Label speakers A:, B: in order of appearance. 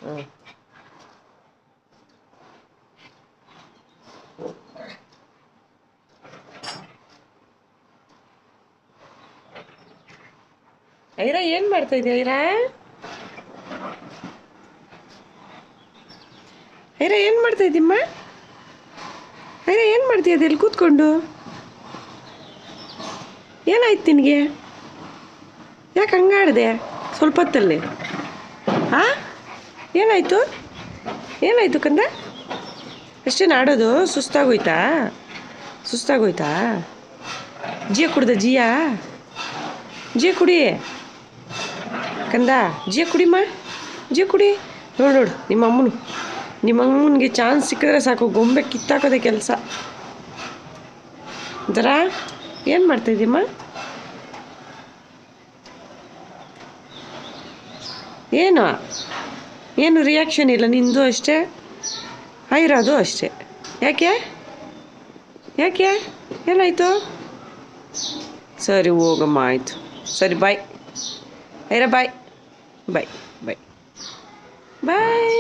A: ಹ್ಞೂ ಐರಾ ಏನು ಮಾಡ್ತಾ ಇದೆಯಾ ಐರಾ? ಐರಾ ಏನು ಮಾಡ್ತಾ ಇದ್ದೀಮ್ಮ? ಐರಾ ಏನು ಮಾಡ್ತೀಯದು ಇಲ್ಲಿ ಕೂತ್ಕೊಂಡು? ಏನಾಯ್ತು ನಿನಗೆ? ಯಾಕೆ ಹಂಗಾಡಿದೆ ಸ್ವಲ್ಪ ಹೊತ್ತಲ್ಲಿ? ಹಾಂ, ಏನಾಯಿತು? ಏನಾಯಿತು ಕಂದ? ಅಷ್ಟೇನು ಆಡೋದು? ಸುಸ್ತಾಗೋಯ್ತಾ? ಸುಸ್ತಾಗೋಯ್ತಾ? ಜಿಯ ಕುಡ್ದ ಜಿಯಾ? ಜಿಯ ಕುಡಿ ಕಂದ, ಜಿಯ ಕುಡಿಮ್ಮ, ಜಿಯ ಕುಡಿ. ನೋಡು ನೋಡು ನಿಮ್ಮ ಅಮ್ಮನಿಗೆ ಚಾನ್ಸ್ ಸಿಕ್ಕಿದ್ರೆ ಸಾಕು, ಗೊಂಬೆ ಕಿತ್ತಾಕೋದೆ ಕೆಲಸ. ಜರ ಏನು ಮಾಡ್ತಾಯಿದ್ದೀಮ್ಮ? ಏನು ರಿಯಾಕ್ಷನ್ ಇಲ್ಲ ನಿಂದು ಅಷ್ಟೇ, ಐರಾದು ಅಷ್ಟೇ. ಯಾಕೆ ಯಾಕೆ ಏನಾಯಿತು? ಸರಿ ಹೋಗಮ್ಮ, ಆಯಿತು. ಸರಿ ಬಾಯ್ ಐರಾ, ಬಾಯ್ ಬಾಯ್ ಬಾಯ್ ಬಾಯ್.